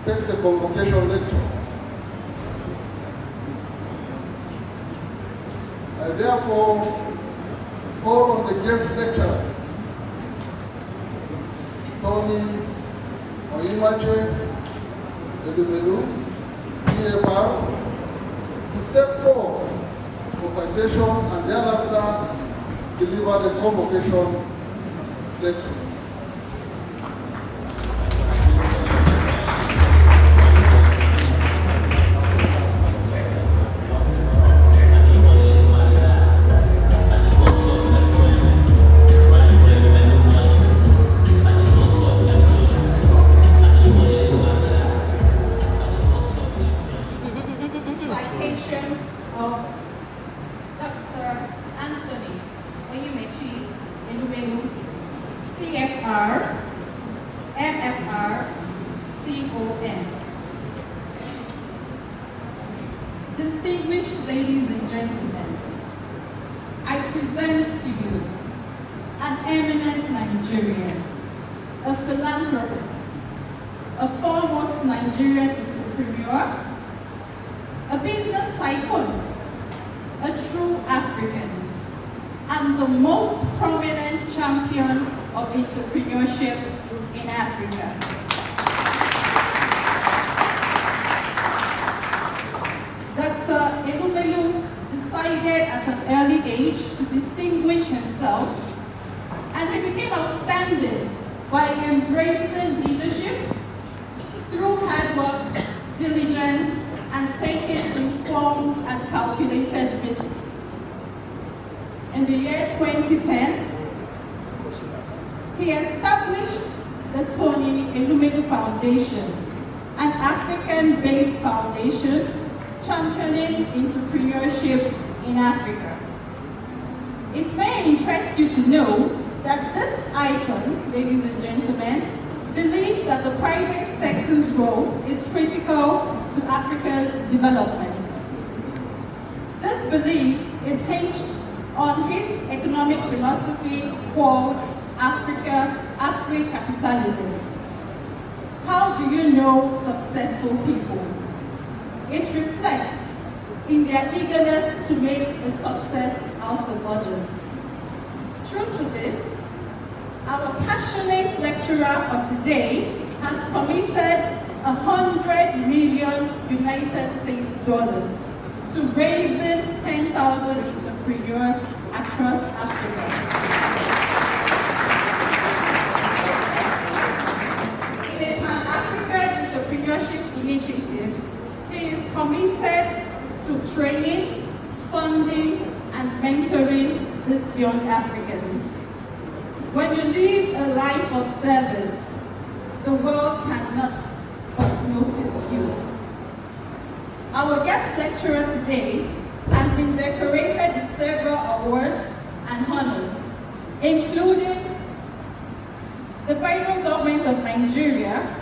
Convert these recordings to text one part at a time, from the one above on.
take the convocation lecture. I therefore call on the guest lecturer, Tony Oyimache Edumelu, PFR, to step forward for citation and thereafter deliver the convocation lecture. Distinguished ladies and gentlemen, I present to you an eminent Nigerian, a philanthropist, a foremost Nigerian entrepreneur, a business tycoon, a true African, and the most prominent champion of entrepreneurship in Africa. Dr. Edumelu decided at an early age to distinguish himself, and he became outstanding by embracing leadership through hard work, diligence, and taking informed and calculated risks. In the year 2010, he established the Tony Edumelu Foundation, an African-based foundation championing entrepreneurship in Africa. It may interest you to know that this icon, ladies and gentlemen, believes that the private sector's role is critical to Africa's development. This belief is hinged on his economic philosophy called Afri-capitalism. How do you know successful people? It reflects in their eagerness to make a success out of others. True to this, our passionate lecturer of today has committed $100 million United States dollars to raising 10,000 entrepreneurs across Africa. In a Pan-African entrepreneurship initiative, he is committed to training, funding, and mentoring these young Africans. When you live a life of service, the world cannot but notice you. Our guest lecturer today has been decorated with several awards and honors, including the federal government of Nigeria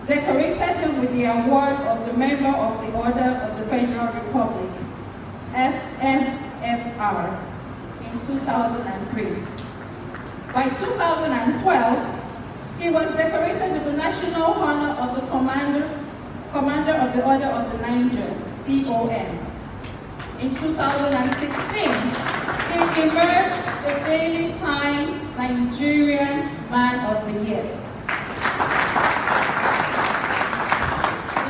decorated him with the award of the Member of the Order of the Federal Republic, FMFR, in 2003. By 2012, he was decorated with the National Honor of the Commander of the Order of the Niger, CON. In 2016, he emerged the Daily Times Nigerian Man of the Year.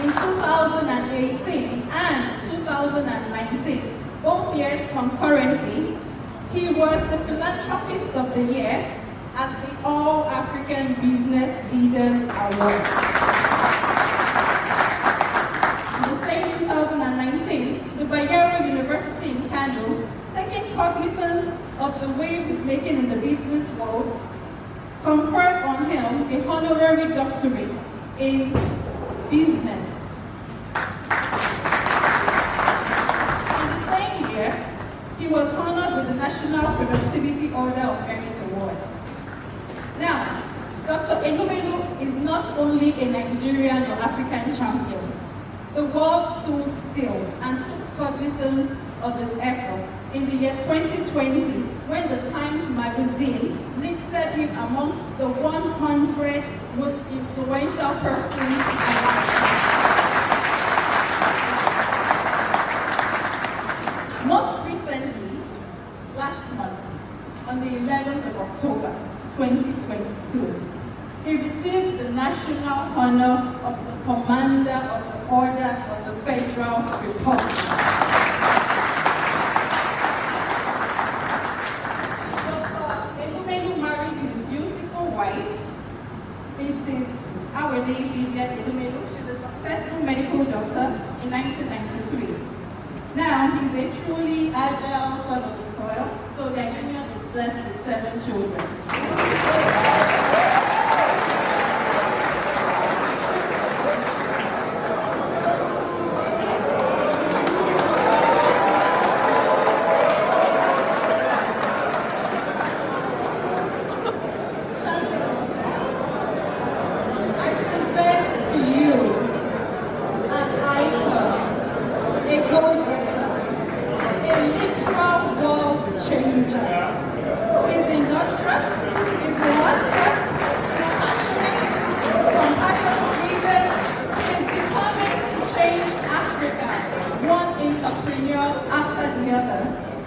In 2018 and 2019, both years concurrently, he was the Philanthropist of the Year at the All African Business Leaders Award. In the same 2019, the Bayero University in Kano, taking cognizance of the wave he's making in the business world, conferred on him a honorary doctorate in business. In the same year, he was honored with the National Productivity Order of Merit Award. Now, Dr. Edumelu is not only a Nigerian or African champion. The world stood still and took cognizance of his effort in the year 2020 when the Times magazine listed him among the 100 most influential persons in Africa. Most recently, last month, on the 11th of October 2022, he received the national honor of the Commander of the Order of the Federal Republic. Married his beautiful wife, Mrs. Awele Vivian Edumelu. She's a successful medical doctor in 1993. Now, he's a truly agile son of the soil, so their union is blessed with 7 children.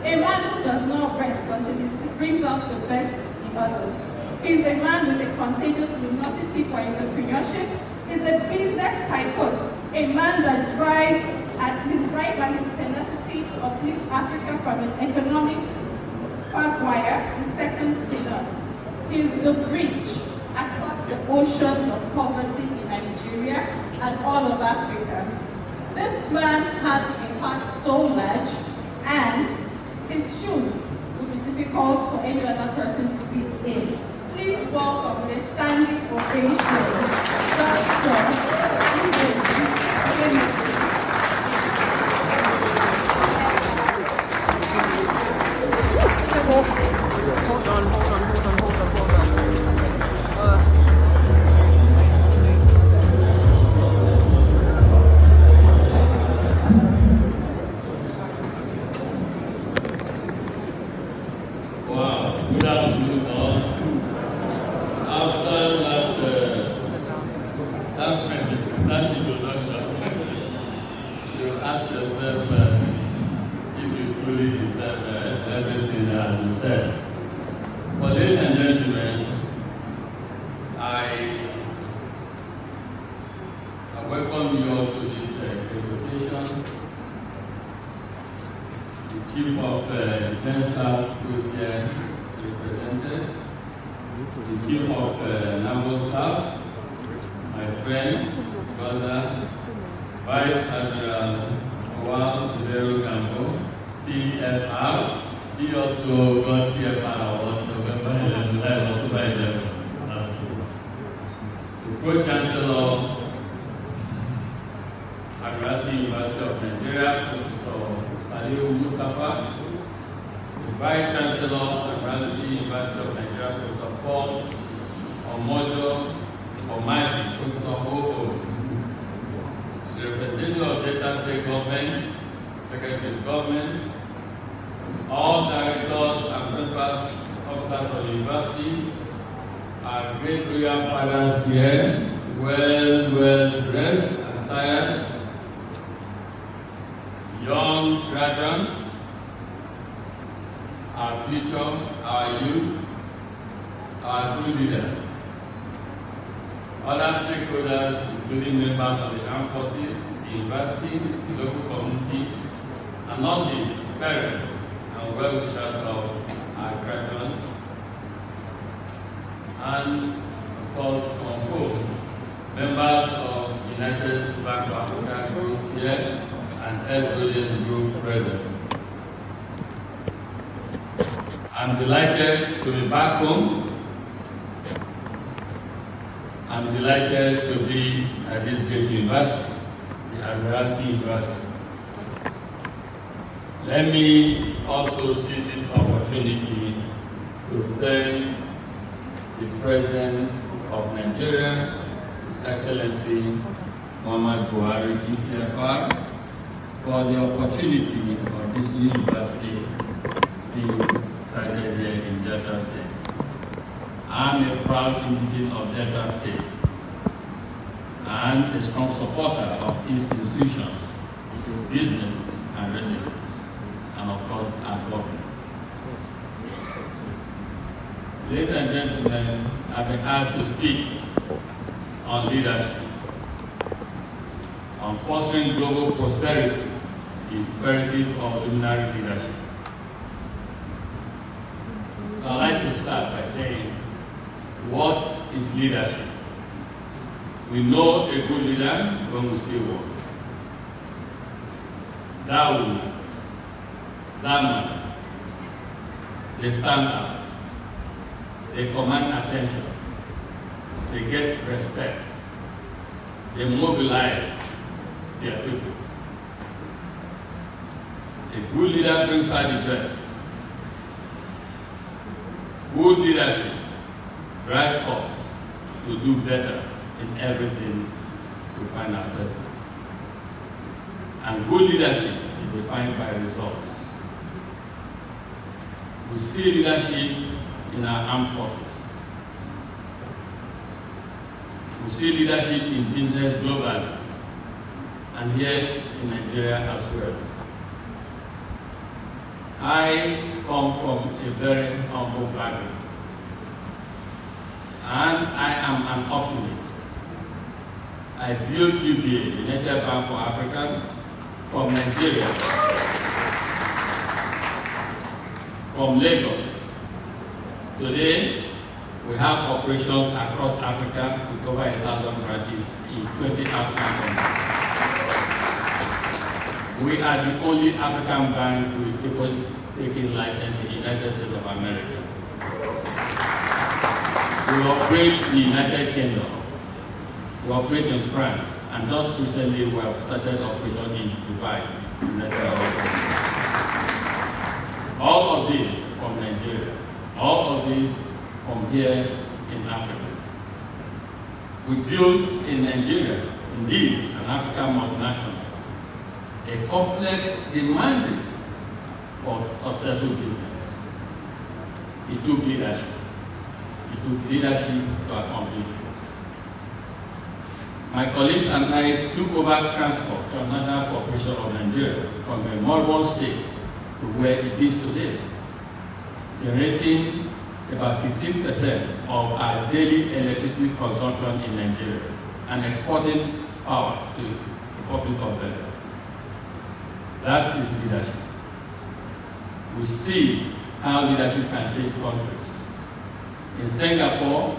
A man who does not rest until it brings out the best in others. He's a man with a contagious luminosity for entrepreneurship. He's a business tycoon, a man that drives at his drive and his tenacity to uplift Africa from its economic quagmire is second to none. He's the bridge across the oceans of poverty in Nigeria and all of Africa. This man has a heart so large, and his shoes would be difficult for any other person to fit in. Please welcome with a standing ovation, Hold on. Wow, good afternoon all. After that introduction, you ask yourself if you truly deserve everything that you said. But ladies and gentlemen, I welcome you all to this convocation. The Chief of Defense Staff who is here represented, the Chief of Naval Staff, my friend, brother, Vice Admiral CFR. He also got CFR award November 11, October 11. The Pro-Chancellor, Admiralty University of Nigeria, Professor Saliu Mustafa, the Vice Chancellor, Admiralty University of Nigeria, Professor Paul Omojo Omadi, Professor Hoho, the representative of Delta State Government, Secretary of Government, all directors and principal officers of the university, our great royal fathers here, well dressed and attired, young graduates, our future, our youth, our true leaders, other stakeholders, including members of the armed forces, the university, the local community, and not least parents and well-wishers of our graduates, and of course from home, members of United Bank of Africa Group here and everybody's group present. I'm delighted to be back home. I'm delighted to be at this great university, the Admiralty University. Let me also seize this opportunity to thank the President of Nigeria, His Excellency Muhammad Buhari, GCFR, for the opportunity for this university being sited here in Delta State. I'm a proud indigenous of Delta State and a strong supporter of its institutions, businesses, and residents, and of course, our government. Ladies and gentlemen, I've been asked to speak on leadership, on fostering global prosperity, the imperative of luminary leadership. So I'd like to start by saying, what is leadership? We know a good leader when we see one. That woman, that man, they stand out, they command attention, they get respect, they mobilize their people. A good leader brings out the best. Good leadership drives us to do better in everything we find ourselves in. And good leadership is defined by results. We see leadership in our armed forces. We see leadership in business globally, and here in Nigeria as well. I come from a very humble background, and I am an optimist. I built UBA, United Bank for Africa, from Nigeria, from Lagos. Today, we have operations across Africa with over 1,000 branches in 20 African countries. We are the only African bank with deposit-taking license in the United States of America. We operate in the United Kingdom. We operate in France, and just recently we have started operation in Dubai, United Arab Emirates. All of these from Nigeria, all of these from here in Africa. We built in Nigeria, indeed, an African multinational, a complex demanding for successful business. It took leadership. It took leadership to accomplish this. My colleagues and I took over transport from National Corporation of Nigeria from a moribund state to where it is today, generating about 15% of our daily electricity consumption in Nigeria and exporting power to the Republic of Benin. That is leadership. We see how leadership can change countries. In Singapore,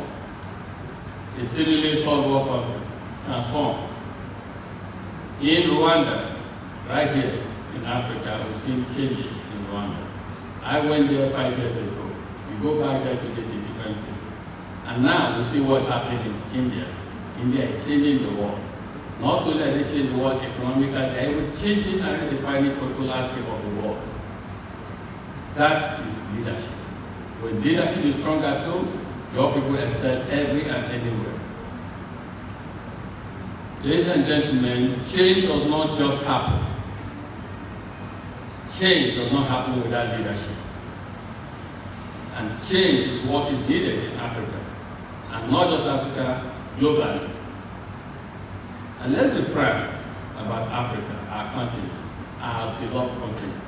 a seemingly third world country transformed. In Rwanda, right here in Africa, we've seen changes in Rwanda. I went there 5 years ago. You go back there to see different things. And now we see what's happening in India. India is changing the world. Not only are they changing the world economically, they are changing and redefining political landscape of the world. That is leadership. When leadership is strong at home, your people excel every and anywhere. Ladies and gentlemen, change does not just happen. Change does not happen without leadership. And change is what is needed in Africa. And not just Africa, globally. And let's be frank about Africa, our continent, our beloved continent.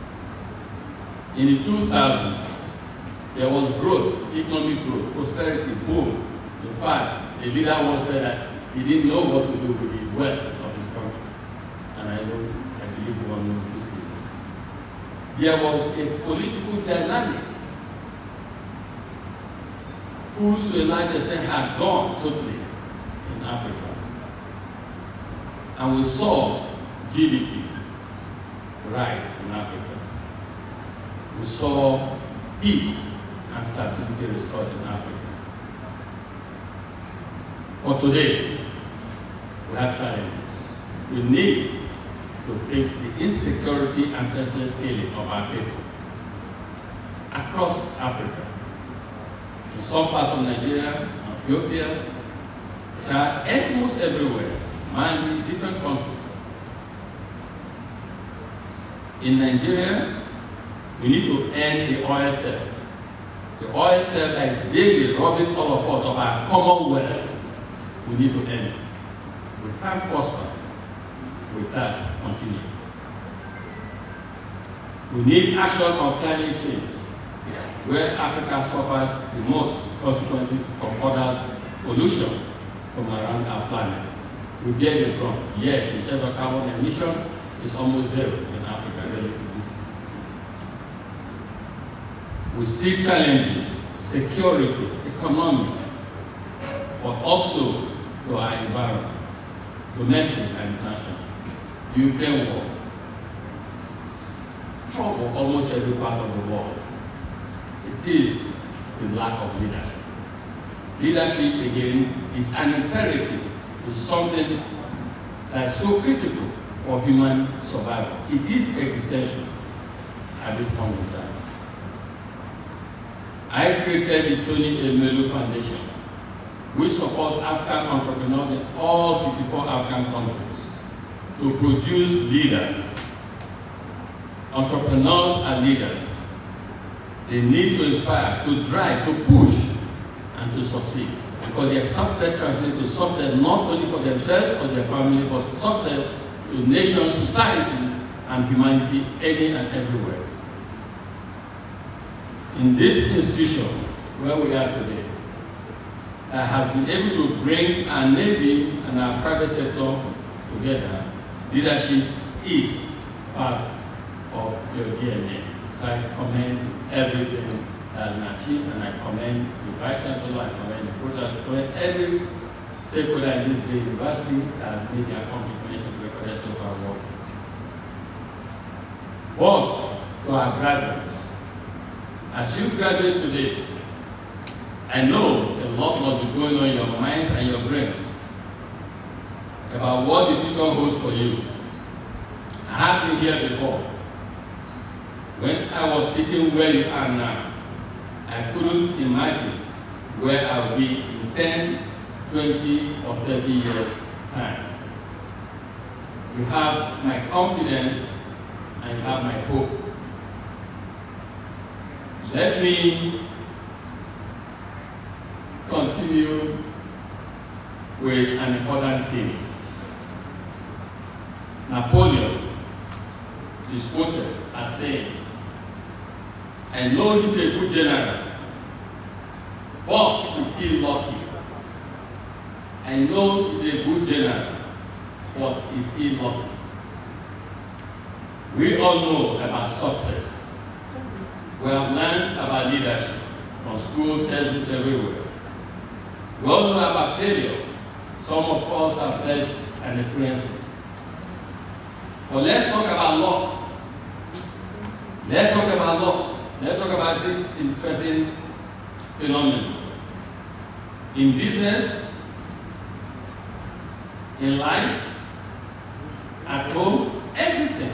In the 2000s, there was growth, economic growth, prosperity, boom. In fact, the leader once said that he didn't know what to do with the wealth of his country. And I believe you all know this. There was a political dynamic whose to a large extent had gone totally in Africa. And we saw GDP rise in Africa. We saw peace and stability restored in Africa. But today, we have challenges. We need to face the insecurity and senseless killing of our people across Africa. In some parts of Nigeria, Ethiopia, Chad, almost everywhere, Mali, different countries. In Nigeria, We need to end the oil theft. The oil theft that is daily robbing all of us of our common wealth. We need to end it. We can't prosper with that continue. We need action on climate change, where Africa suffers the most consequences of others' pollution from around our planet. We bear the brunt. Yet, in terms of carbon emission, it's almost zero in Africa relative to this. We see challenges, security, economic, but also to our environment, domestic and international. The Ukraine war, trouble almost every part of the world. It is the lack of leadership. Leadership, again, is an imperative. It's something that is so critical for human survival. It is existential at this point in time. I created the Tony Elmelu Foundation, which supports African entrepreneurs in all 54 African countries to produce leaders. Entrepreneurs are leaders. They need to inspire, to drive, to push, and to succeed. Because their success translates to success not only for themselves or their family, but success to nations, societies, and humanity any and everywhere. In this institution where we are today, I have been able to bring our Navy and our private sector together. Leadership is part of your DNA. So I commend everything that has been achieved, and I commend the Vice Chancellor, I commend the Project, I commend every stakeholder in this great university that has made their contribution to the recognition of our work. But to our graduates, as you graduate today, I know a lot must be going on in your minds and your brains about what the future holds for you. I have been here before. When I was sitting where you are now, I couldn't imagine where I will be in 10, 20, or 30 years' time. You have my confidence and you have my hope. Let me continue with an important thing. Napoleon is quoted as saying, I know he's a good general, but he's still lucky. I know he's a good general, but he's still lucky. We all know about success. We have learned about leadership from school, textbooks, everywhere. We all know about failure. Some of us have felt and experienced it. But let's talk about luck. Let's talk about luck. Let's talk about this interesting phenomenon. In business, in life, at home, everything.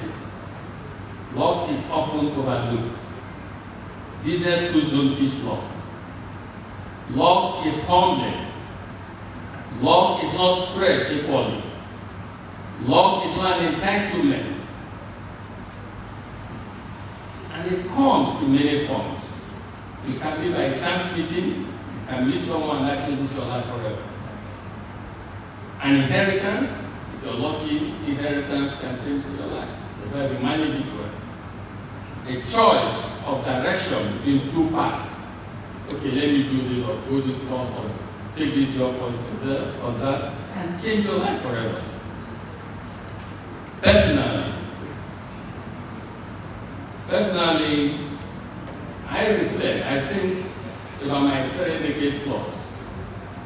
Luck is often overlooked. Business schools don't teach luck. Luck is humbling. Luck is not spread equally. Luck is not an entitlement. And it comes in many forms. It can be by a chance meeting, you can meet someone that changes your life forever. An inheritance, if you're lucky, inheritance can change your life. That's why we manage it well. A choice of direction between two paths. Okay, let me do this or go this course or take this job or that can change your life forever. Personally, I reflect, I think about my 30 decades plus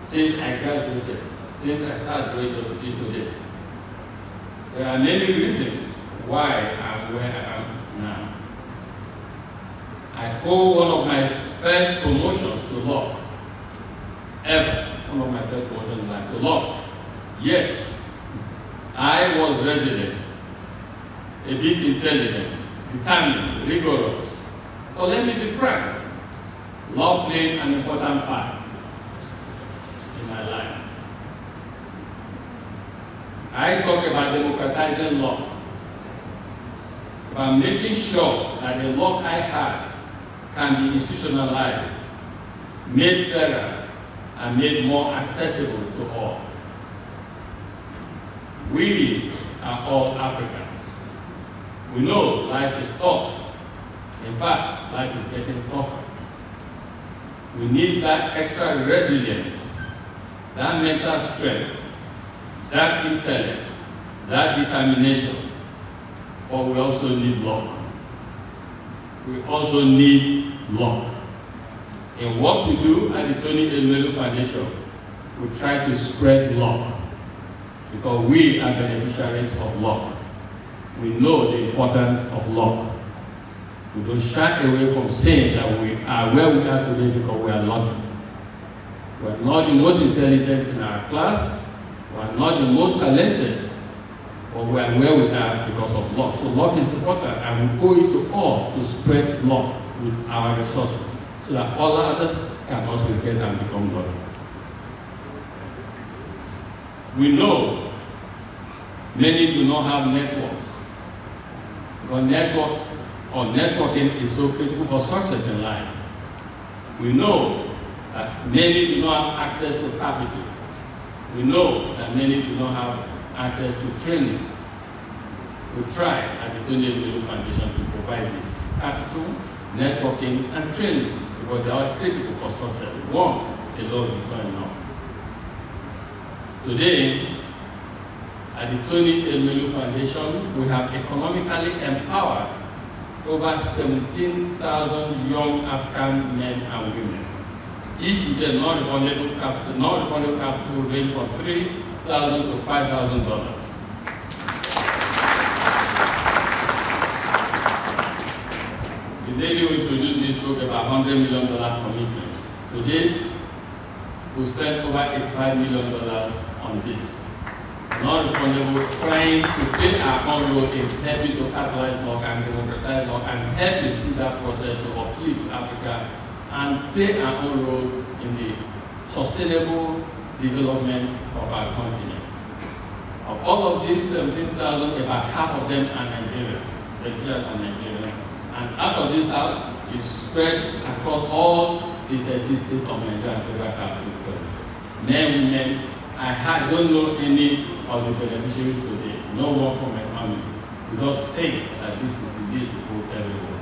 since I graduated, since I started going to university today. There are many reasons why I'm where I am now. I owe one of my first promotions to law, ever. One of my first promotions in life to law. Yes, I was resilient, a bit intelligent, determined, rigorous. So let me be frank, law played an important part in my life. I talk about democratizing law, about making sure that that the luck I had can be institutionalized, made fairer, and made more accessible to all. We are all Africans. We know life is tough. In fact, life is getting tougher. We need that extra resilience, that mental strength, that intellect, that determination. But we also need luck. We also need luck. In what we do at the Tony Elumelu Foundation, we try to spread luck because we are beneficiaries of luck. We know the importance of luck. We don't shy away from saying that we are where we are today because we are lucky. We are not the most intelligent in our class. We are not the most talented. But we are where we are because of luck. So luck is important, and we owe it to all to spread luck with our resources so that all others can also get and become lucky. We know many do not have networks. But networking is so critical for success in life. We know that many do not have access to capital. We know that many do not have access to training. We try at the Tony Elumelu Foundation to provide this capital, networking, and training because they are critical for success. One alone is not enough. Today, at the Tony Elumelu Foundation, we have economically empowered over 17,000 young African men and women. Each with a non-refundable capital range from $3,000 to $5,000. The lady who introduced me spoke about $100 million commitment. To date, we spent over $85 million on this. Non-refundable, trying to play our own role in helping to catalyze luck and democratize luck and helping through that process to uplift Africa and play our own role in the sustainable development of our continent. Of all of these 17,000, about half of them are Nigerians, and out of this half is spread across all the 36 states of Nigeria and Federal Capital. Men, women, I don't know any of the beneficiaries today, no one from my family. We just think that this is the day to go everywhere.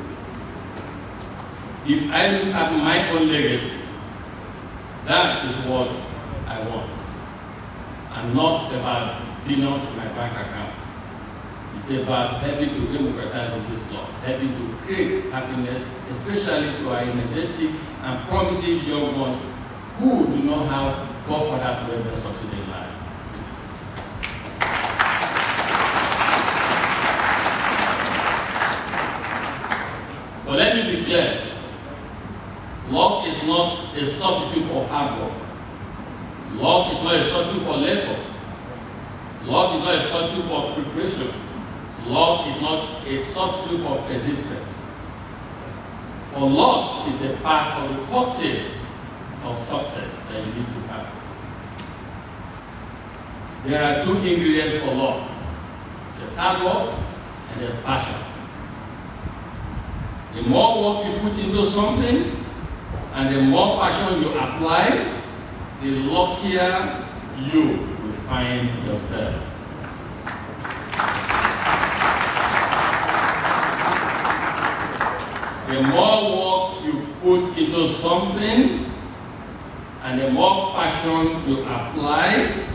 If I look at my own legacy, that is what I want. And not about billions in my bank account. It's about helping to democratize this law, helping to create happiness, especially to our energetic and promising young ones who do not have godfathers to help them succeed in life. But let me be clear. Luck is not a substitute for hard work. Luck is not a substitute for labor. Luck is not a substitute for preparation. Luck is not a substitute for persistence. But luck is a part of the cocktail of success that you need to have. There are two ingredients for luck. There's hard work and there's passion. The more work you put into something and the more passion you apply, the luckier you will find yourself. The more work you put into something and the more passion you apply,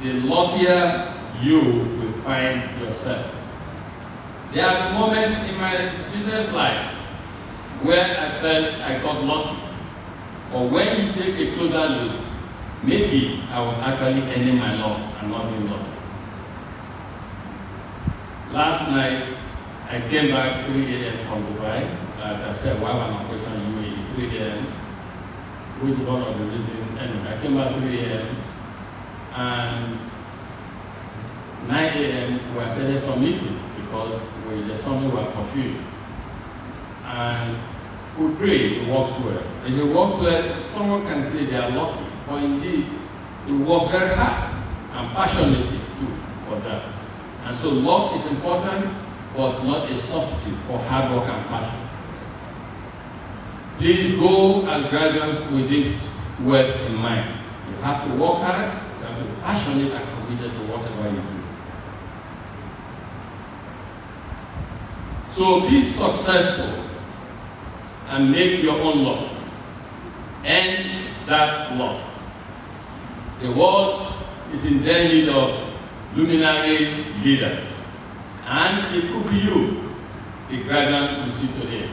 the luckier you will find yourself. There are moments in my business life where I felt I got lucky. But when you take a closer look, maybe I was actually ending my luck and not being lucky. Last night, I came back 3 a.m. from Dubai. As I said, while an operation in UAE, 3 a.m., which is one of the reasons. Anyway, I came back 3 a.m. and 9 a.m. we started some meeting because there's something we are pursuing. And we pray it works well. If it works well, someone can say they are lucky. But indeed, we work very hard and passionately too for that. And so luck is important, but not a substitute for hard work and passion. Please go as graduates with these words in mind. You have to work hard, you have to be passionate and committed to whatever you do. So be successful and make your own law. End that law. The world is in their need of luminary leaders. And it could be you, the graduate you see today.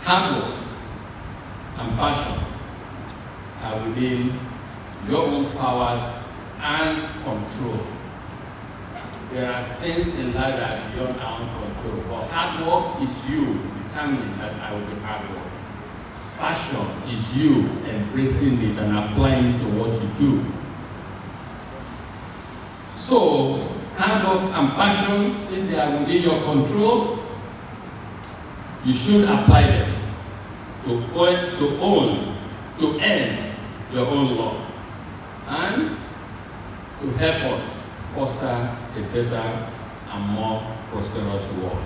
Hard work and passion are within your own powers and control. There are things in life that are beyond our own control, but hard work is you determining that I will be hard work. Passion is you embracing it and applying it to what you do. So, hard work and passion, since they are within your control, you should apply them to end your own law and to help us foster a better and more prosperous world.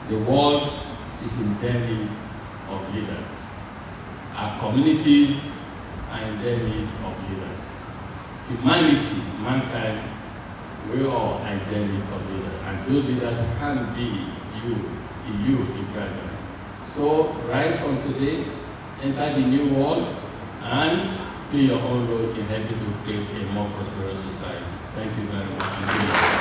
The world is in need of leaders. Our communities are in need of leaders. Humanity, mankind, we all are in need of leaders. And those leaders can be you, the graduate. So rise from today, enter the new world, and play your own role in helping to create a more prosperous society. Thank you very much.